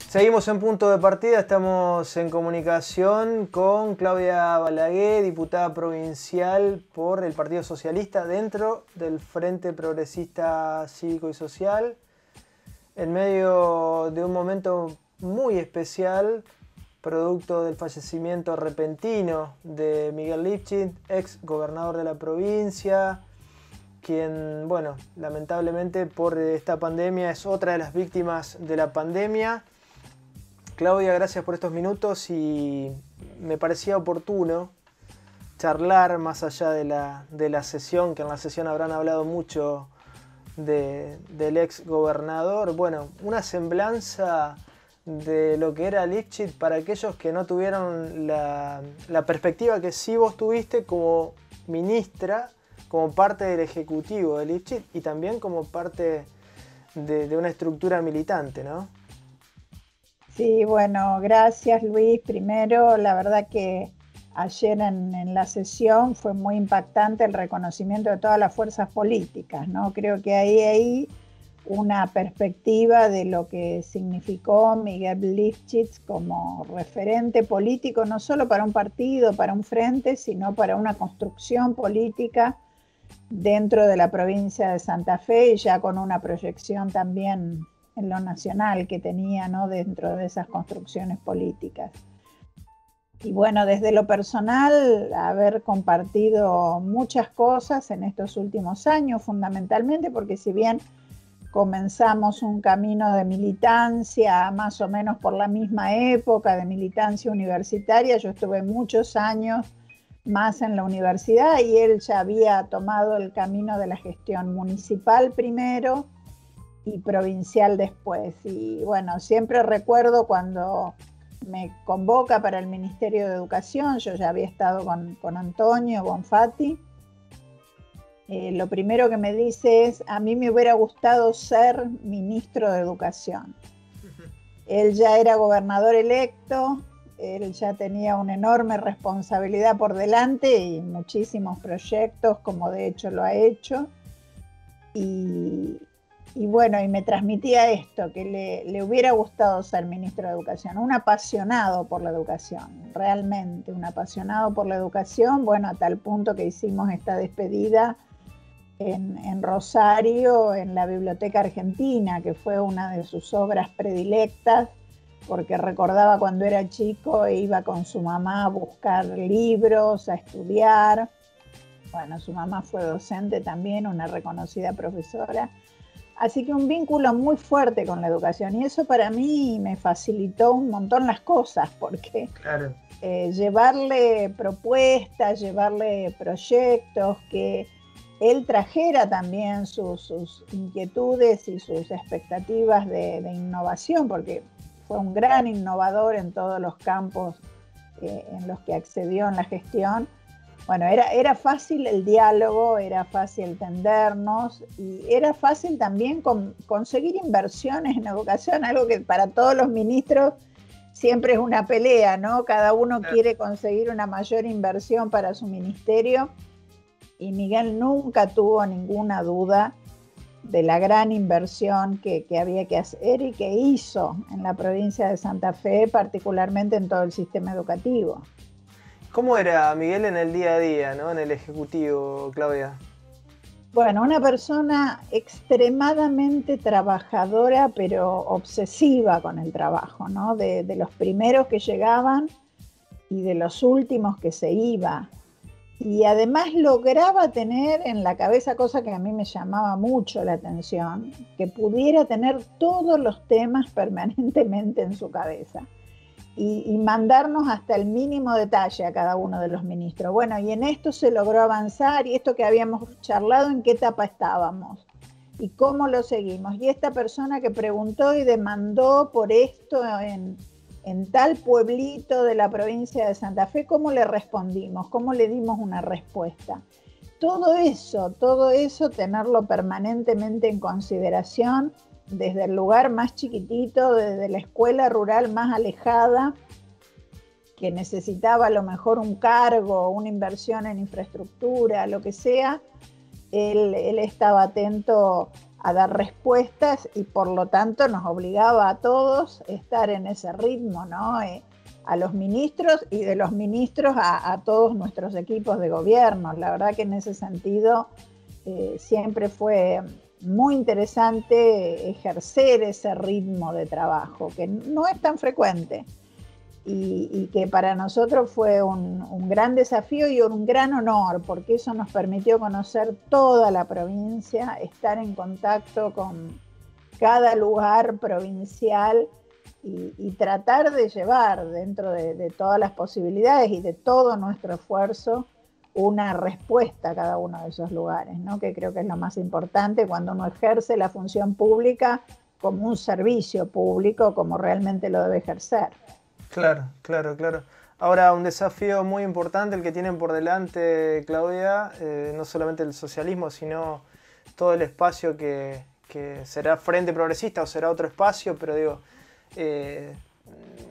Seguimos en punto de partida, estamos en comunicación con Claudia Balaguer, diputada provincial por el Partido Socialista dentro del Frente Progresista Cívico y Social, en medio de un momento muy especial, producto del fallecimiento repentino de Miguel Lifchit, ex gobernador de la provincia, quien, bueno, lamentablemente por esta pandemia es otra de las víctimas de la pandemia. Claudia, gracias por estos minutos y me parecía oportuno charlar más allá de la sesión, que en la sesión habrán hablado mucho del ex gobernador. Bueno, una semblanza de lo que era Lifchit para aquellos que no tuvieron la perspectiva que sí vos tuviste como ministra, como parte del ejecutivo de Lifchit y también como parte de una estructura militante, ¿no? Sí, bueno, gracias Luis. Primero, la verdad que ayer en la sesión fue muy impactante el reconocimiento de todas las fuerzas políticas, ¿no? Creo que hay una perspectiva de lo que significó Miguel Lifchit como referente político, no solo para un partido, para un frente, sino para una construcción política dentro de la provincia de Santa Fe y ya con una proyección también en lo nacional que tenía, ¿no?, dentro de esas construcciones políticas. Y bueno, desde lo personal, haber compartido muchas cosas en estos últimos años, fundamentalmente porque si bien comenzamos un camino de militancia más o menos por la misma época, de militancia universitaria, yo estuve muchos años más en la universidad y él ya había tomado el camino de la gestión municipal primero y provincial después. Y bueno, siempre recuerdo cuando me convoca para el Ministerio de Educación, yo ya había estado con Antonio Bonfatti, lo primero que me dice es, a mí me hubiera gustado ser ministro de Educación. Él ya era gobernador electo, él ya tenía una enorme responsabilidad por delante y muchísimos proyectos, como de hecho lo ha hecho. Y bueno, y me transmitía esto, que le hubiera gustado ser ministro de Educación, un apasionado por la educación, realmente un apasionado por la educación, bueno, a tal punto que hicimos esta despedida en Rosario, en la Biblioteca Argentina, que fue una de sus obras predilectas, porque recordaba cuando era chico e iba con su mamá a buscar libros, a estudiar. Bueno, su mamá fue docente también, una reconocida profesora. Así que un vínculo muy fuerte con la educación y eso para mí me facilitó un montón las cosas porque Claro. Llevarle propuestas, llevarle proyectos, que él trajera también sus inquietudes y sus expectativas de innovación, porque fue un gran innovador en todos los campos en los que accedió en la gestión. Bueno, era fácil el diálogo, era fácil entendernos y era fácil también conseguir inversiones en educación, algo que para todos los ministros siempre es una pelea, ¿no? Cada uno quiere conseguir una mayor inversión para su ministerio y Miguel nunca tuvo ninguna duda de la gran inversión que había que hacer y que hizo en la provincia de Santa Fe, particularmente en todo el sistema educativo. ¿Cómo era Miguel en el día a día, ¿no? En el Ejecutivo, Claudia? Bueno, una persona extremadamente trabajadora, pero obsesiva con el trabajo, ¿no? De los primeros que llegaban y de los últimos que se iba. Y además lograba tener en la cabeza, cosa que a mí me llamaba mucho la atención, que pudiera tener todos los temas permanentemente en su cabeza. Y mandarnos hasta el mínimo detalle a cada uno de los ministros. Bueno, y en esto se logró avanzar, y esto que habíamos charlado, ¿en qué etapa estábamos? ¿Y cómo lo seguimos? Y esta persona que preguntó y demandó por esto en tal pueblito de la provincia de Santa Fe, ¿cómo le respondimos? ¿Cómo le dimos una respuesta? Todo eso, tenerlo permanentemente en consideración, desde el lugar más chiquitito, desde la escuela rural más alejada, que necesitaba a lo mejor un cargo, una inversión en infraestructura, lo que sea, él estaba atento a dar respuestas y por lo tanto nos obligaba a todos a estar en ese ritmo, ¿no? A los ministros y de los ministros a todos nuestros equipos de gobierno. La verdad que en ese sentido siempre fue muy interesante ejercer ese ritmo de trabajo, que no es tan frecuente y que para nosotros fue un gran desafío y un gran honor, porque eso nos permitió conocer toda la provincia, estar en contacto con cada lugar provincial y tratar de llevar dentro de todas las posibilidades y de todo nuestro esfuerzo una respuesta a cada uno de esos lugares, ¿no? Que creo que es lo más importante cuando uno ejerce la función pública como un servicio público, como realmente lo debe ejercer. Claro, claro, claro. Ahora, un desafío muy importante el que tienen por delante, Claudia, no solamente el socialismo, sino todo el espacio que será Frente Progresista o será otro espacio, pero digo,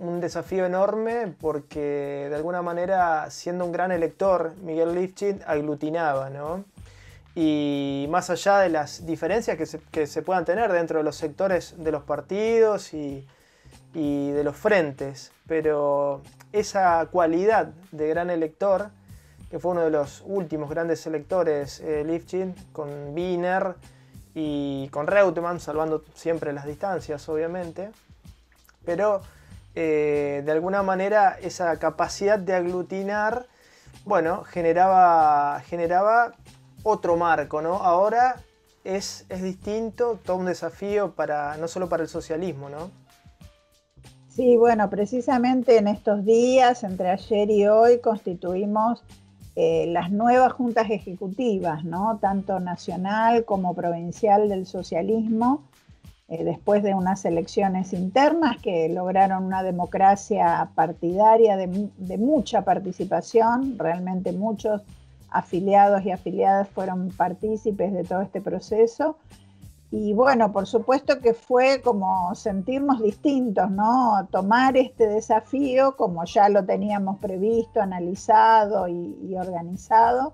un desafío enorme porque de alguna manera, siendo un gran elector, Miguel Lifchit aglutinaba, ¿no? Y más allá de las diferencias que se puedan tener dentro de los sectores de los partidos y de los frentes, pero esa cualidad de gran elector, que fue uno de los últimos grandes electores, Lifchit, con Wiener y con Reutemann, salvando siempre las distancias, obviamente, pero de alguna manera esa capacidad de aglutinar, bueno, generaba otro marco, ¿no? Ahora es distinto, todo un desafío no solo para el socialismo, ¿no? Sí, bueno, precisamente en estos días, entre ayer y hoy, constituimos las nuevas juntas ejecutivas, ¿no? Tanto nacional como provincial del socialismo, después de unas elecciones internas que lograron una democracia partidaria de mucha participación, realmente muchos afiliados y afiliadas fueron partícipes de todo este proceso. Y bueno, por supuesto que fue como sentirnos distintos, ¿no? Tomar este desafío como ya lo teníamos previsto, analizado y organizado,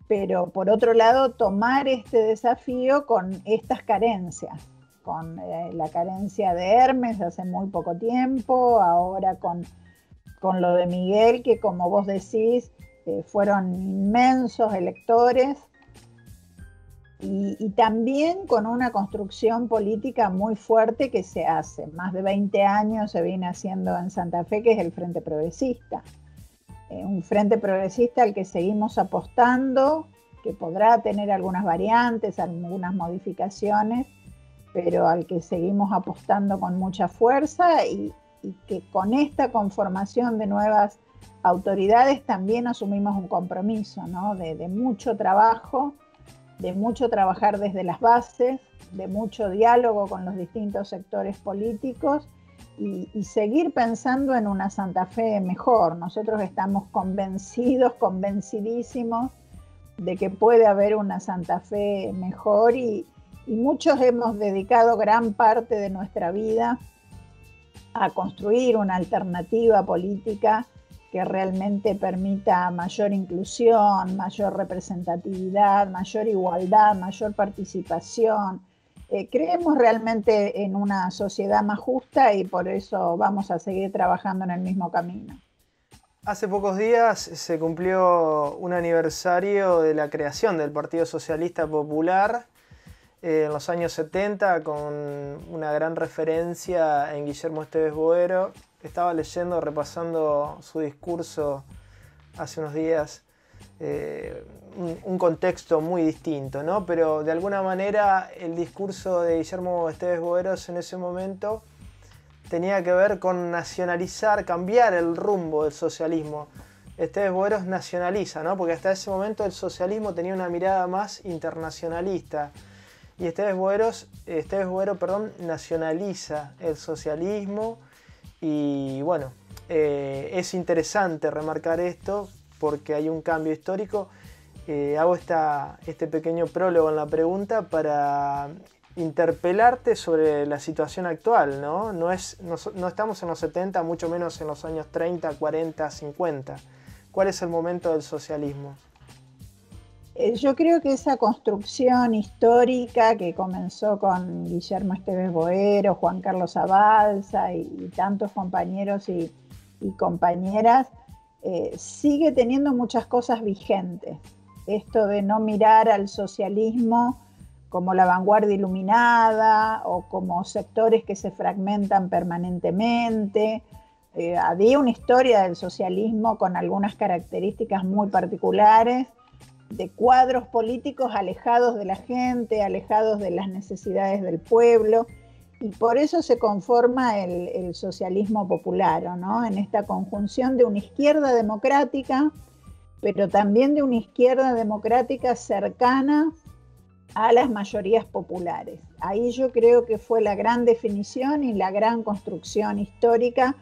pero por otro lado tomar este desafío con estas carencias, con la carencia de Hermes hace muy poco tiempo, ahora con lo de Miguel, que como vos decís, fueron inmensos electores, y también con una construcción política muy fuerte que se hace. Más de 20 años se viene haciendo en Santa Fe, que es el Frente Progresista. Un Frente Progresista al que seguimos apostando, que podrá tener algunas variantes, algunas modificaciones, pero al que seguimos apostando con mucha fuerza y que con esta conformación de nuevas autoridades también asumimos un compromiso, ¿no? de mucho trabajo, de mucho trabajar desde las bases, de mucho diálogo con los distintos sectores políticos y seguir pensando en una Santa Fe mejor. Nosotros estamos convencidísimos de que puede haber una Santa Fe mejor y muchos hemos dedicado gran parte de nuestra vida a construir una alternativa política que realmente permita mayor inclusión, mayor representatividad, mayor igualdad, mayor participación. Creemos realmente en una sociedad más justa y por eso vamos a seguir trabajando en el mismo camino. Hace pocos días se cumplió un aniversario de la creación del Partido Socialista Popular en los años 70, con una gran referencia en Guillermo Esteves Boero. Estaba leyendo, repasando su discurso hace unos días, un contexto muy distinto, ¿no? Pero de alguna manera el discurso de Guillermo Esteves Boeros en ese momento tenía que ver con nacionalizar, cambiar el rumbo del socialismo. Esteves Boeros nacionaliza, ¿no? Porque hasta ese momento el socialismo tenía una mirada más internacionalista. Y Esteves Boero, nacionaliza el socialismo. Y bueno, es interesante remarcar esto porque hay un cambio histórico. Hago este pequeño prólogo en la pregunta para interpelarte sobre la situación actual, ¿no? No estamos en los 70, mucho menos en los años 30, 40, 50. ¿Cuál es el momento del socialismo? Yo creo que esa construcción histórica que comenzó con Guillermo Esteves Boero, Juan Carlos Abalza y tantos compañeros y compañeras, sigue teniendo muchas cosas vigentes. Esto de no mirar al socialismo como la vanguardia iluminada o como sectores que se fragmentan permanentemente. Había una historia del socialismo con algunas características muy particulares, de cuadros políticos alejados de la gente, alejados de las necesidades del pueblo, y por eso se conforma el socialismo popular, ¿no? En esta conjunción de una izquierda democrática, pero también de una izquierda democrática cercana a las mayorías populares. Ahí yo creo que fue la gran definición y la gran construcción histórica,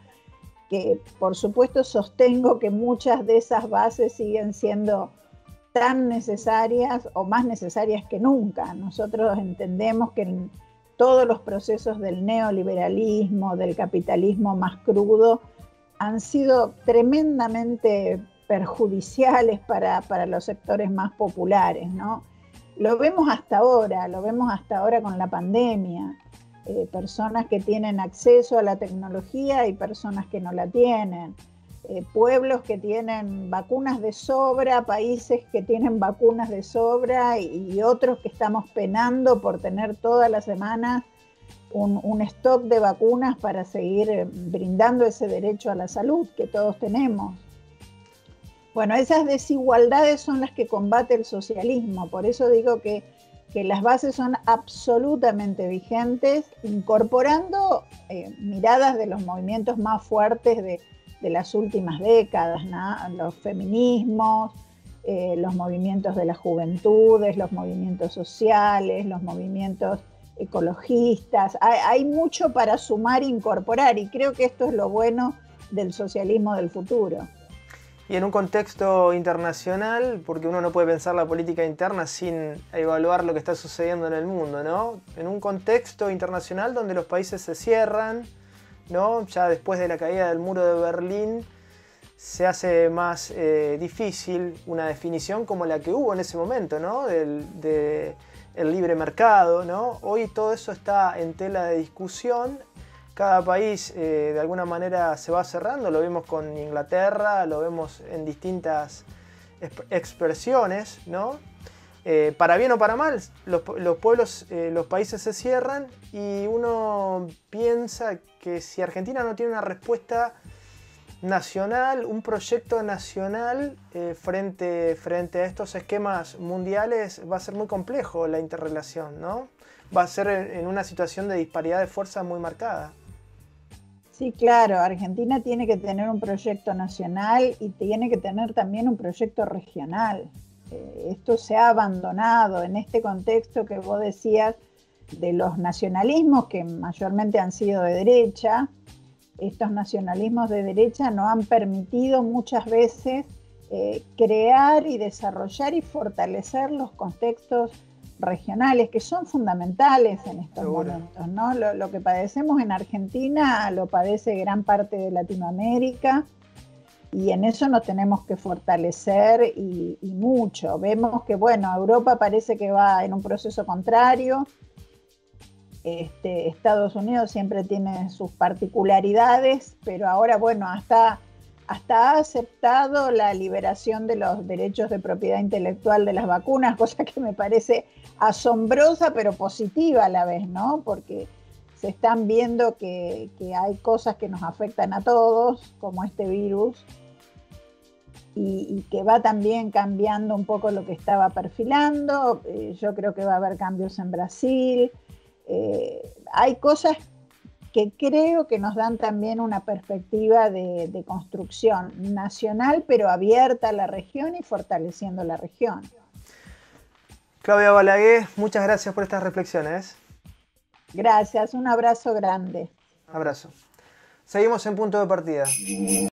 que por supuesto sostengo que muchas de esas bases siguen siendo tan necesarias o más necesarias que nunca. Nosotros entendemos que en todos los procesos del neoliberalismo, del capitalismo más crudo, han sido tremendamente perjudiciales para los sectores más populares, ¿no? Lo vemos hasta ahora con la pandemia. Personas que tienen acceso a la tecnología y personas que no la tienen. Pueblos que tienen vacunas de sobra, países que tienen vacunas de sobra y otros que estamos penando por tener todas las semanas un stock de vacunas para seguir brindando ese derecho a la salud que todos tenemos. Bueno, esas desigualdades son las que combate el socialismo, por eso digo que las bases son absolutamente vigentes, incorporando miradas de los movimientos más fuertes de las últimas décadas, ¿no? Los feminismos, los movimientos de las juventudes, los movimientos sociales, los movimientos ecologistas. Hay mucho para sumar e incorporar, y creo que esto es lo bueno del socialismo del futuro. Y en un contexto internacional, porque uno no puede pensar la política interna sin evaluar lo que está sucediendo en el mundo, ¿no? En un contexto internacional donde los países se cierran, ¿no? Ya después de la caída del muro de Berlín se hace más difícil una definición como la que hubo en ese momento, ¿no? del libre mercado, ¿no? Hoy todo eso está en tela de discusión. Cada país de alguna manera se va cerrando, lo vemos con Inglaterra, lo vemos en distintas expresiones, ¿no? Para bien o para mal, los pueblos, los países se cierran y uno piensa que si Argentina no tiene una respuesta nacional, un proyecto nacional frente a estos esquemas mundiales, va a ser muy complejo la interrelación, ¿no? Va a ser en una situación de disparidad de fuerza muy marcada. Sí, claro, Argentina tiene que tener un proyecto nacional y tiene que tener también un proyecto regional. Esto se ha abandonado en este contexto que vos decías de los nacionalismos que mayormente han sido de derecha. Estos nacionalismos de derecha no han permitido muchas veces crear y desarrollar y fortalecer los contextos regionales que son fundamentales en estos momentos, ¿no? Lo que padecemos en Argentina lo padece gran parte de Latinoamérica, y en eso nos tenemos que fortalecer y mucho. Vemos que, bueno, Europa parece que va en un proceso contrario. Estados Unidos siempre tiene sus particularidades, pero ahora, bueno, hasta ha aceptado la liberación de los derechos de propiedad intelectual de las vacunas, cosa que me parece asombrosa pero positiva a la vez, ¿no? Porque se están viendo que hay cosas que nos afectan a todos, como este virus, y que va también cambiando un poco lo que estaba perfilando. Yo creo que va a haber cambios en Brasil. Hay cosas que creo que nos dan también una perspectiva de construcción nacional, pero abierta a la región y fortaleciendo la región. Claudia Balaguer, muchas gracias por estas reflexiones. Gracias, un abrazo grande. Abrazo. Seguimos en Punto de Partida.